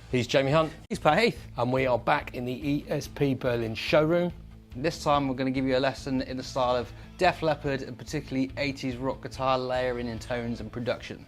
He's Jamie Hunt. He's Pat Heath. And we are back in the ESP Berlin showroom. This time we're going to give you a lesson in the style of Def Leppard and particularly 80s rock guitar layering in tones and production.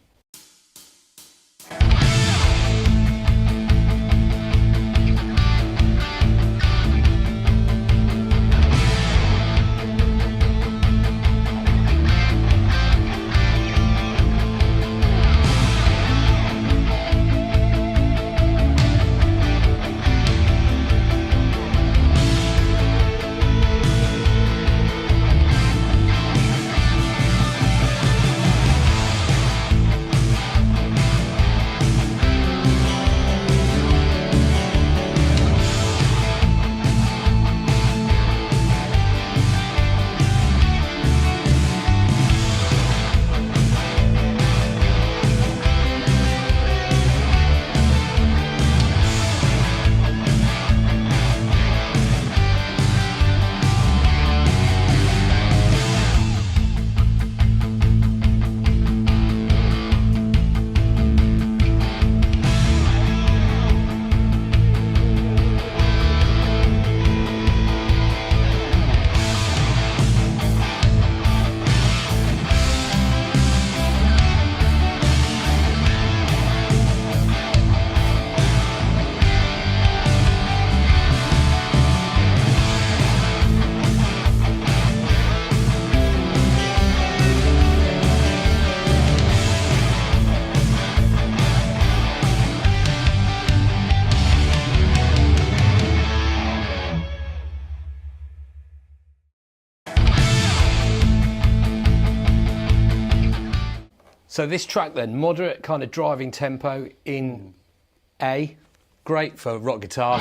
So this track then, moderate kind of driving tempo in A, great for rock guitar.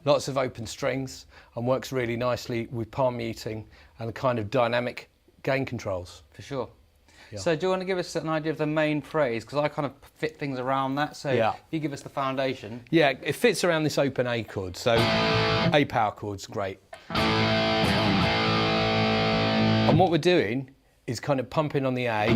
Lots of open strings and works really nicely with palm muting and kind of dynamic gain controls. For sure. Yeah. So do you want to give us an idea of the main phrase? Because I kind of fit things around that, so yeah. If you give us the foundation. Yeah, it fits around this open A chord, so A power chord's great. And what we're doing is kind of pumping on the A.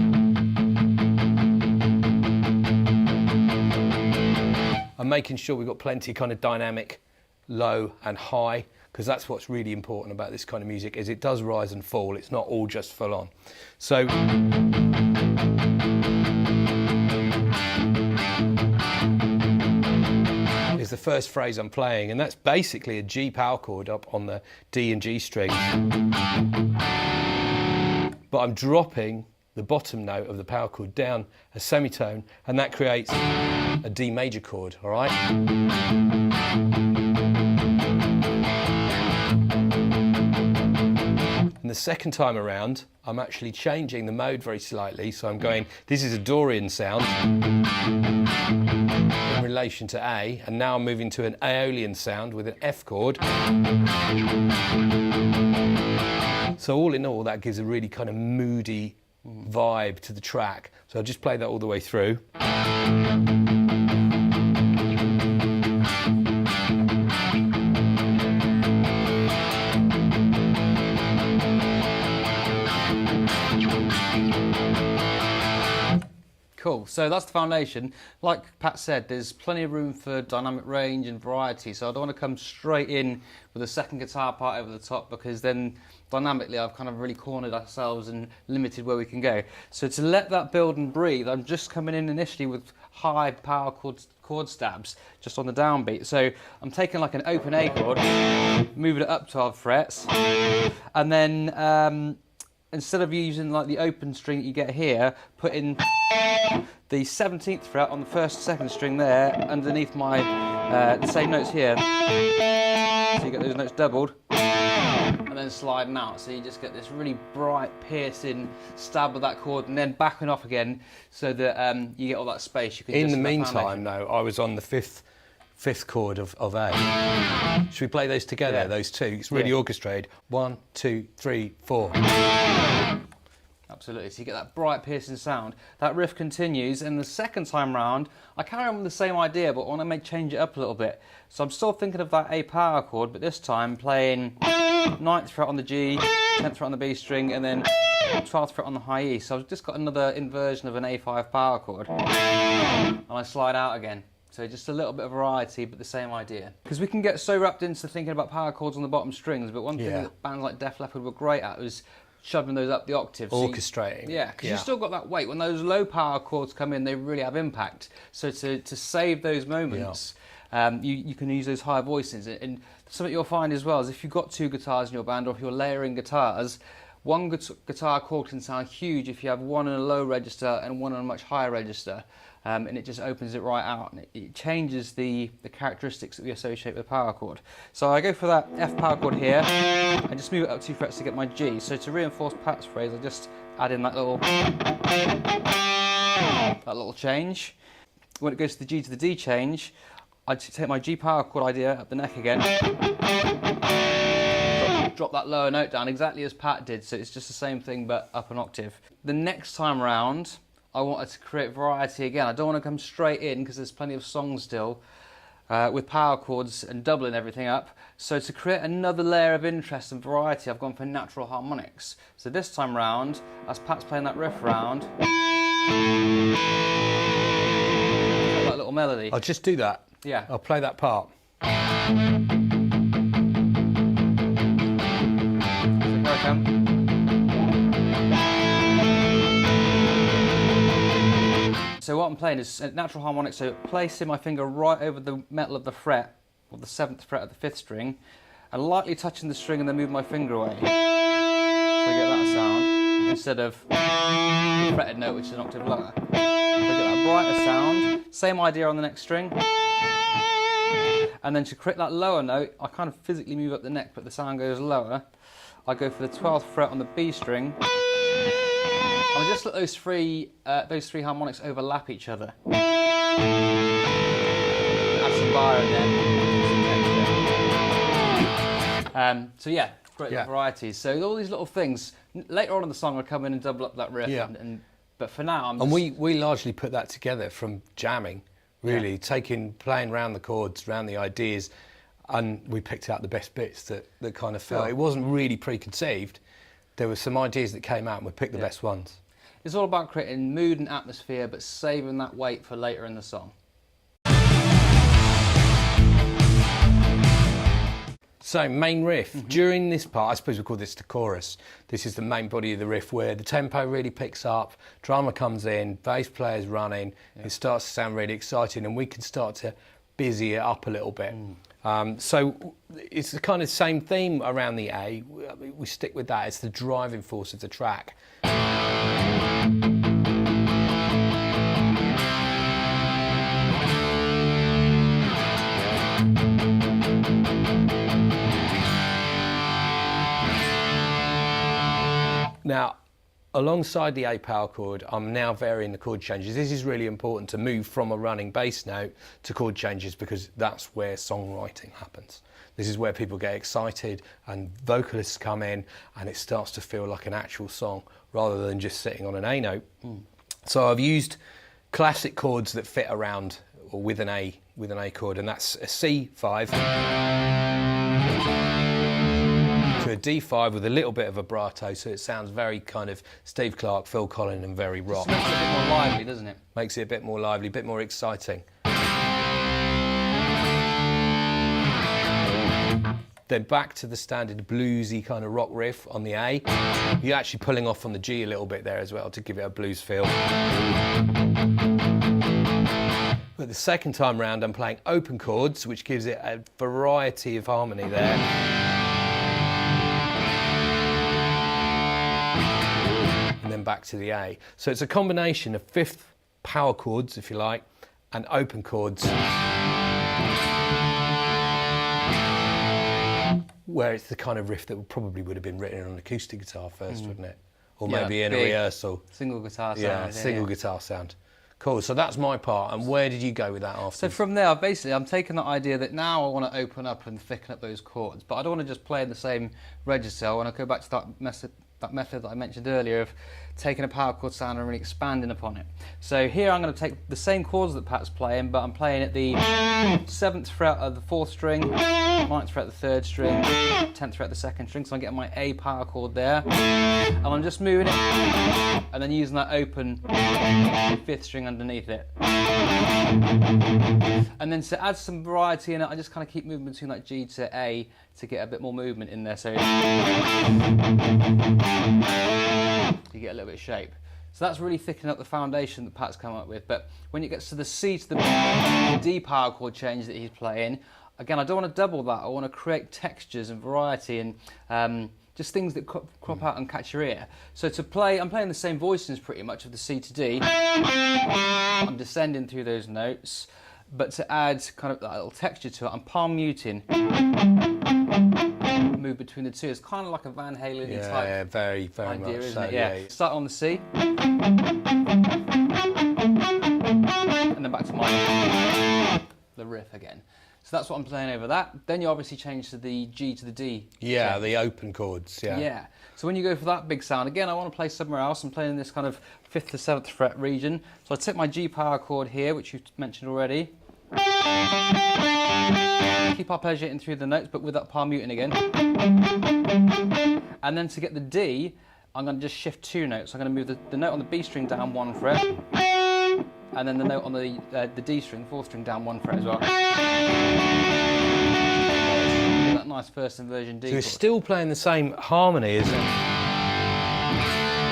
And making sure we've got plenty kind of dynamic, low and high, because that's what's really important about this kind of music, is it does rise and fall. It's not all just full on. So is the first phrase I'm playing, and that's basically a G power chord up on the D and G strings. But I'm dropping the bottom note of the power chord down a semitone, and that creates a D major chord, all right? And the second time around, I'm actually changing the mode very slightly, so I'm going, this is a Dorian sound in relation to A, and now I'm moving to an Aeolian sound with an F chord. So all in all, that gives a really kind of moody vibe to the track. So I'll just play that all the way through. Cool, so that's the foundation. Like Pat said, there's plenty of room for dynamic range and variety, so I don't want to come straight in with a second guitar part over the top, because then dynamically I've kind of really cornered ourselves and limited where we can go. So to let that build and breathe, I'm just coming in initially with high power chord stabs just on the downbeat. So I'm taking like an open A chord, moving it up 12 frets, and then instead of using like the open string that you get here, put in the 17th fret on the first, second string there, underneath my the same notes here. So you get those notes doubled, and then sliding out. So you just get this really bright, piercing stab of that chord, and then backing off again, so that you get all that space. You can. In the meantime, though, I was on the fifth chord of A. Should we play those together? Yeah. Those two. It's really orchestrated. 1, 2, 3, 4. Absolutely, so you get that bright piercing sound. That riff continues, and the second time round, I carry on with the same idea, but I want to change it up a little bit. So I'm still thinking of that A power chord, but this time playing 9th fret on the G, 10th fret on the B string, and then 12th fret on the high E. So I've just got another inversion of an A5 power chord, and I slide out again. So just a little bit of variety, but the same idea. Because we can get so wrapped into thinking about power chords on the bottom strings, but one thing that bands like Def Leppard were great at was shoving those up the octave. Orchestrating. So because you've still got that weight. When those low power chords come in, they really have impact. So to save those moments, you can use those higher voicings. And something you'll find as well is if you've got 2 guitars in your band, or if you're layering guitars, one guitar chord can sound huge if you have one in a low register and one in a much higher register. And it just opens it right out, and it changes the characteristics that we associate with a power chord. So I go for that F power chord here, and just move it up 2 frets to get my G. So to reinforce Pat's phrase, I just add in that little change. When it goes to the G to the D change, I take my G power chord idea up the neck again, drop that lower note down exactly as Pat did, so it's just the same thing but up an octave. The next time round, I wanted to create variety again. I don't want to come straight in because there's plenty of songs still with power chords and doubling everything up. So to create another layer of interest and variety, I've gone for natural harmonics. So this time round, as Pat's playing that riff round, that little melody. I'll just do that. Yeah. I'll play that part. So here I come. So what I'm playing is a natural harmonic, so placing my finger right over the metal of the fret, or the 7th fret of the 5th string, and lightly touching the string and then move my finger away. So I get that sound, instead of the fretted note, which is an octave lower. So I get that brighter sound, same idea on the next string. And then to create that lower note, I kind of physically move up the neck, but the sound goes lower. I go for the 12th fret on the B string. I'll just let those three harmonics overlap each other. Add some bar in there. So yeah, great varieties. So all these little things. Later on in the song, I'll come in and double up that riff. Yeah. But for now, we largely put that together from jamming, really, playing around the chords, around the ideas, and we picked out the best bits that kind of felt. It wasn't really preconceived. There were some ideas that came out and we picked the best ones. It's all about creating mood and atmosphere, but saving that weight for later in the song. So, main riff. During this part, I suppose we call this the chorus. This is the main body of the riff where the tempo really picks up, drummer comes in, bass player's running, it starts to sound really exciting, and we can start to busy it up a little bit. So it's the kind of same theme around the A. We stick with that. It's the driving force of the track. Now, alongside the A power chord, I'm now varying the chord changes. This is really important to move from a running bass note to chord changes because that's where songwriting happens. This is where people get excited and vocalists come in and it starts to feel like an actual song rather than just sitting on an A note. So I've used classic chords that fit around or with an A chord, and that's a C5 to a D5 with a little bit of vibrato, so it sounds very kind of Steve Clark, Phil Collins, and very rock. It makes it a bit more lively, doesn't it? Makes it a bit more lively, a bit more exciting. Then back to the standard bluesy kind of rock riff on the A. You're actually pulling off on the G a little bit there as well to give it a blues feel. But the second time round I'm playing open chords, which gives it a variety of harmony there. And then back to the A. So it's a combination of fifth power chords, if you like, and open chords, where it's the kind of riff that probably would have been written on an acoustic guitar first, wouldn't it? Or maybe in a rehearsal. Single guitar sound. Yeah, single guitar sound. Cool, so that's my part, and where did you go with that after? So from there, basically, I'm taking that idea that now I want to open up and thicken up those chords, but I don't want to just play in the same register. I want to go back to that that method that I mentioned earlier of taking a power chord sound and really expanding upon it. So here I'm going to take the same chords that Pat's playing, but I'm playing at the 7th fret of the 4th string, 9th fret of the 3rd string, 10th fret of the 2nd string, so I'm getting my A power chord there, and I'm just moving it and then using that open 5th string underneath it. And then to add some variety in it, I just kind of keep moving between like G to A to get a bit more movement in there, so you get a little bit of shape. So that's really thickening up the foundation that Pat's come up with. But when it gets to the C to the D power chord change that he's playing, again, I don't want to double that. I want to create textures and variety and just things that crop out and catch your ear. So to play, I'm playing the same voicings pretty much of the C to D. I'm descending through those notes, but to add kind of that little texture to it, I'm palm muting. Move between the two. It's kind of like a Van Halen type very idea, much isn't so, it? Yeah. Start on the C, and then back to the riff again. So that's what I'm playing over that. Then you obviously change to the G to the D. Yeah, the open chords. Yeah. Yeah. So when you go for that big sound, again, I want to play somewhere else. I'm playing in this kind of 5th to 7th fret region. So I take my G power chord here, which you've mentioned already. Keep arpeggiating through the notes, but with that palm muting again. And then to get the D, I'm going to just shift 2 notes. I'm going to move the note on the B string down 1 fret, and then the note on the D string, 4th string, down 1 fret as well. That nice first inversion D. So we're still playing the same harmony, isn't it?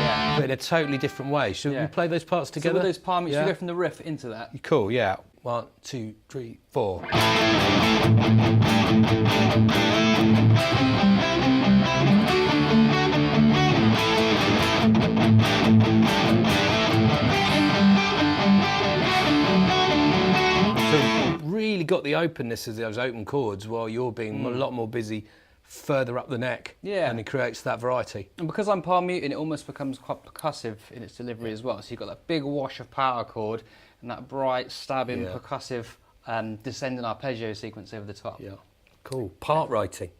Yeah. But in a totally different way. Should we play those parts together? So with those palm mutes, we go from the riff into that. Cool, yeah. 1, 2, 3, 4. So really got the openness of those open chords while you're being a lot more busy further up the neck. Yeah. And it creates that variety. And because I'm palm muting, it almost becomes quite percussive in its delivery as well. So you've got that big wash of power chord and that bright, stabbing, percussive descending arpeggio sequence over the top. Yeah. Cool. Part writing.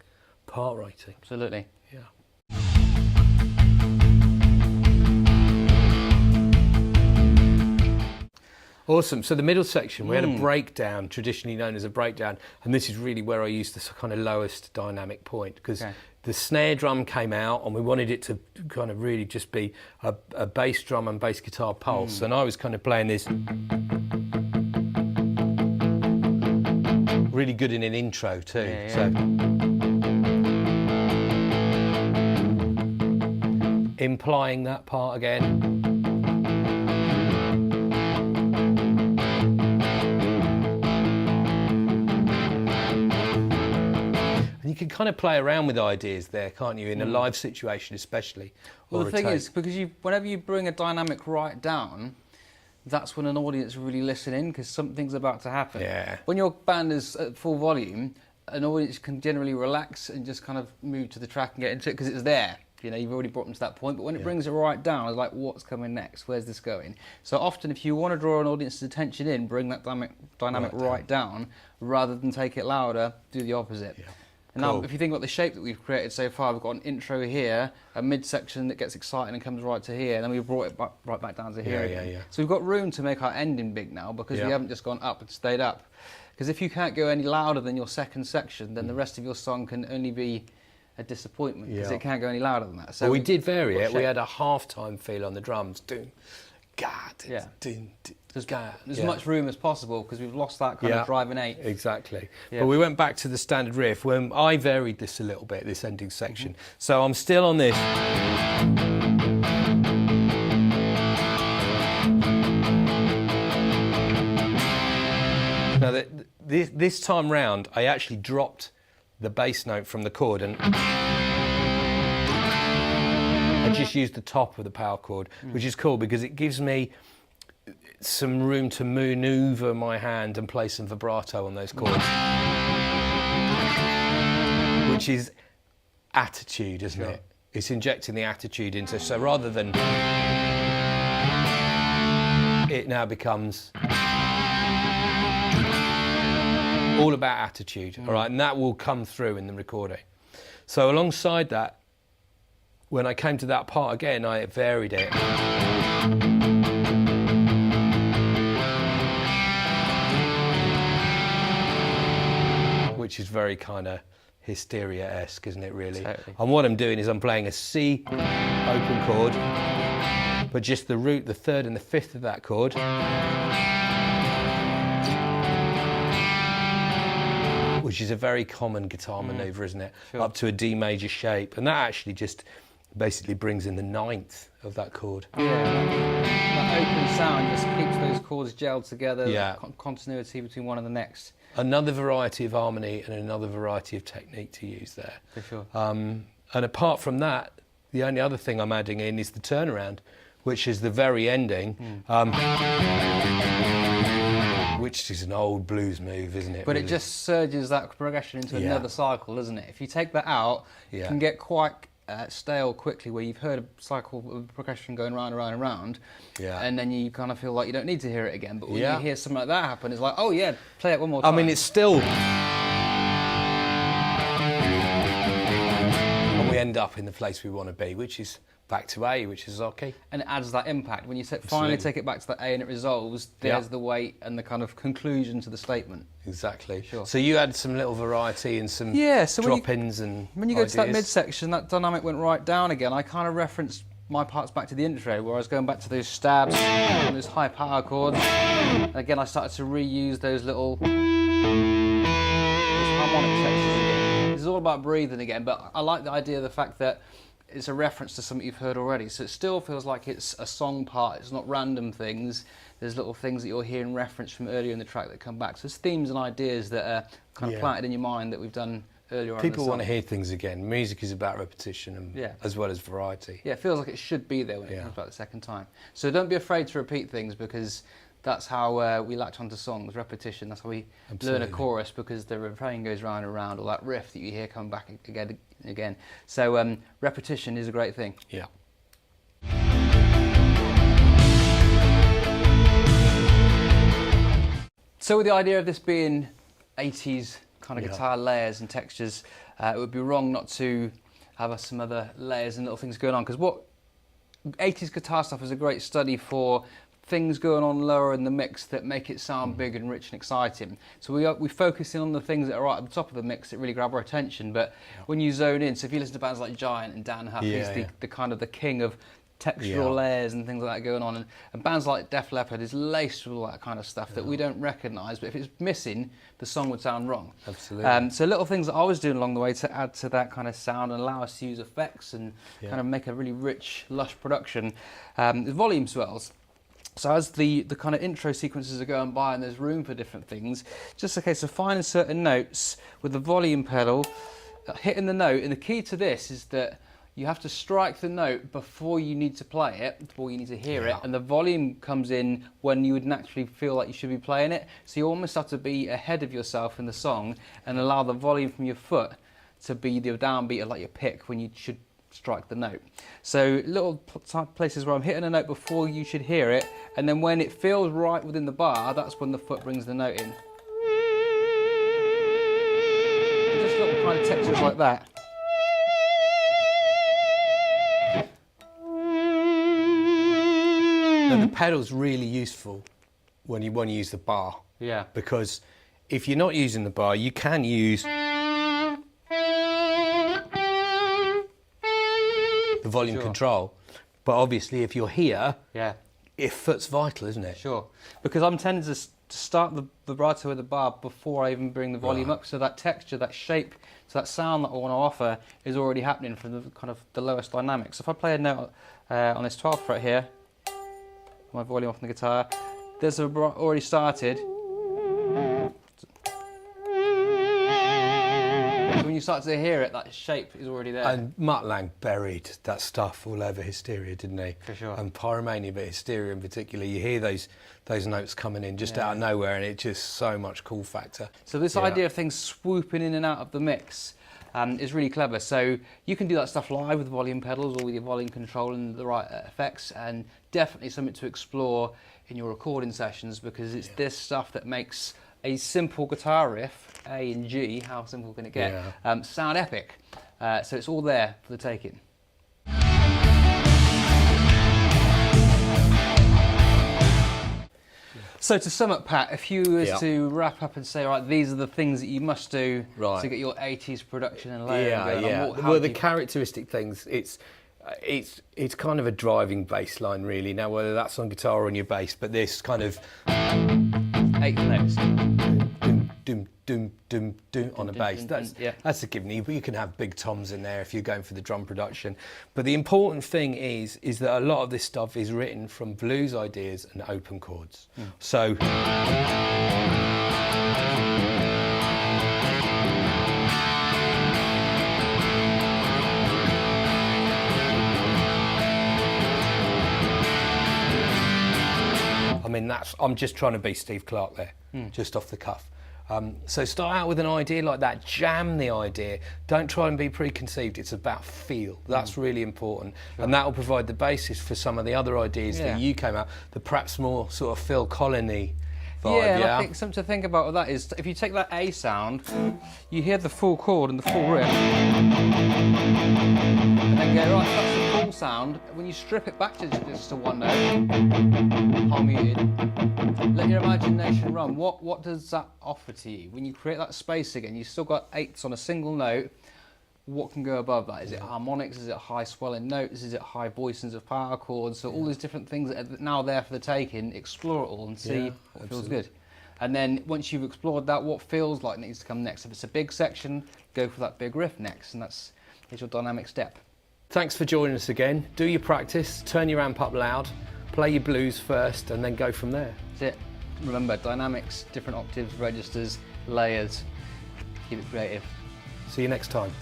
Part writing. Absolutely. Yeah. Awesome. So the middle section, we had a breakdown, traditionally known as a breakdown, and this is really where I used this kind of lowest dynamic point, because the snare drum came out and we wanted it to kind of really just be a bass drum and bass guitar pulse, and I was kind of playing this really good in an intro too. So implying that part again. And you can kind of play around with ideas there, can't you, in a live situation especially. Well, the thing is, because whenever you bring a dynamic right down, that's when an audience really listening, because something's about to happen. Yeah. When your band is at full volume, an audience can generally relax and just kind of move to the track and get into it because it's there. You know, you've already brought them to that point. But when it brings it right down, it's like, what's coming next? Where's this going? So often, if you want to draw an audience's attention in, bring that dynamic right down, rather than take it louder, do the opposite. Yeah. And now, if you think about the shape that we've created so far, we've got an intro here, a midsection that gets exciting and comes right to here, and then we've brought it right back down to here again. So we've got room to make our ending big now, because we haven't just gone up and stayed up. Because if you can't go any louder than your second section, then the rest of your song can only be a disappointment, because it can't go any louder than that. So we did vary it. We had a half-time feel on the drums. As much room as possible, because we've lost that kind of driving eight. Exactly. But we went back to the standard riff when I varied this a little bit, this ending section. So I'm still on this. Now this time round, I actually dropped the bass note from the chord and I just used the top of the power chord, which is cool because it gives me some room to manoeuvre my hand and play some vibrato on those chords, which is attitude, isn't it? It's injecting the attitude into, so rather than it now becomes all about attitude, all right, and that will come through in the recording. So alongside that, when I came to that part again, I varied it. Which is very kind of Hysteria-esque, isn't it, really? Totally. And what I'm doing is I'm playing a C open chord, but just the root, the third and the fifth of that chord, which is a very common guitar manoeuvre, isn't it? Sure. Up to a D major shape, and that actually just basically brings in the ninth of that chord. Yeah, that open sound just keeps those chords gelled together, Yeah. continuity between one and the next. Another variety of harmony and another variety of technique to use there. For sure. And apart from that, the only other thing I'm adding in is the turnaround, which is the very ending, which is an old blues move, isn't it? But really? it just surges that progression into another cycle, doesn't it? If you take that out, it can get quite stale quickly, where you've heard a cycle of progression going round and round and round, and then you kind of feel like you don't need to hear it again. But when you hear something like that happen, it's like, oh yeah, play it one more time. I mean, it's still... and we end up in the place we want to be, which is back to A, which is our key. And it adds that impact. When you finally take it back to that A and it resolves, there's the weight and the kind of conclusion to the statement. Exactly. Sure. So you add some little variety and some drop-ins and when you go to that midsection, that dynamic went right down again. I kind of referenced my parts back to the intro, where I was going back to those stabs and those high power chords. And again, I started to reuse those little harmonic sections again. This is all about breathing again, but I like the idea of the fact that it's a reference to something you've heard already, so it still feels like it's a song part. It's not random things. There's little things that you're hearing reference from earlier in the track that come back. So there's themes and ideas that are kind of planted in your mind that we've done earlier on. People want to hear things again. Music is about repetition and as well as variety. Yeah, it feels like it should be there when it comes back the second time. So don't be afraid to repeat things, because that's how we latch onto songs, repetition. That's how we learn a chorus, because the refrain goes round and round, or that riff that you hear come back again and again. So repetition is a great thing. Yeah. So with the idea of this being 80s kind of guitar layers and textures, it would be wrong not to have some other layers and little things going on, because what 80s guitar stuff is a great study for things going on lower in the mix that make it sound big and rich and exciting. So we focus in on the things that are right at the top of the mix that really grab our attention. But when you zone in, so if you listen to bands like Giant and Dan Huff, he's the kind of the king of textural layers and things like that going on, and bands like Leppard is laced with all that kind of stuff that we don't recognise, but if it's missing, the song would sound wrong. Absolutely. So little things that I was doing along the way to add to that kind of sound and allow us to use effects and kind of make a really rich, lush production, is volume swells. So as the kind of intro sequences are going by and there's room for different things, just a case of finding certain notes with the volume pedal, hitting the note, and the key to this is that you have to strike the note before you need to play it, before you need to hear it, and the volume comes in when you would naturally feel like you should be playing it. So you almost have to be ahead of yourself in the song and allow the volume from your foot to be the downbeat of like your pick when you should strike the note. So little places where I'm hitting a note before you should hear it, and then when it feels right within the bar, that's when the foot brings the note in. And just little kind of textures like that. Now the pedal's really useful when you want to use the bar. Yeah. Because if you're not using the bar, you can use the volume control. But obviously if you're here, it foot's vital, isn't it? Sure. Because I'm tending to start the vibrato with the bar before I even bring the volume up, so that texture, that shape, so that sound that I want to offer is already happening from the kind of the lowest dynamics. So if I play a note on this 12th fret here, my volume off on the guitar, there's a already started. So when you start to hear it, that shape is already there. And Mutt Lange buried that stuff all over Hysteria, didn't he? For sure. And Pyromania, but Hysteria in particular, you hear those notes coming in just out of nowhere, and it's just so much cool factor. So this idea of things swooping in and out of the mix is really clever. So you can do that stuff live with volume pedals or with your volume control and the right effects, and definitely something to explore in your recording sessions, because it's this stuff that makes a simple guitar riff, A and G, how simple can it get, sound epic. So it's all there for the taking. So to sum up, Pat, if you was Yeah. to wrap up and say, right, these are the things that you must do Right. to get your 80s production and layering going Yeah. on, how Well, do the you- characteristic things, it's kind of a driving bass line, really. Now, whether that's on guitar or on your bass, but this kind of 8 notes. doom, doom, doom, doom on a bass. yeah. That's a given. You can have big toms in there if you're going for the drum production. But the important thing is that a lot of this stuff is written from blues ideas and open chords. So I mean, I'm just trying to be Steve Clark there, just off the cuff. So start out with an idea like that, jam the idea. Don't try and be preconceived. It's about feel. That's really important. And that will provide the basis for some of the other ideas that you came out, the perhaps more sort of Phil Collins-y vibe, And I think something to think about with that is if you take that A sound, you hear the full chord and the full riff, and then go, right, that's the full sound. When you strip it back to just a one note, palm muted, let your imagination run. What does that offer to you? When you create that space again, you've still got 8s on a single note. What can go above that? Is it harmonics? Is it high swelling notes? Is it high voicings of power chords? So all these different things that are now there for the taking, explore it all and see what feels good. And then once you've explored that, what feels like needs to come next. If it's a big section, go for that big riff next, and that's your dynamic step. Thanks for joining us again. Do your practice, turn your amp up loud, play your blues first, and then go from there. That's it. Remember, dynamics, different octaves, registers, layers. Keep it creative. See you next time.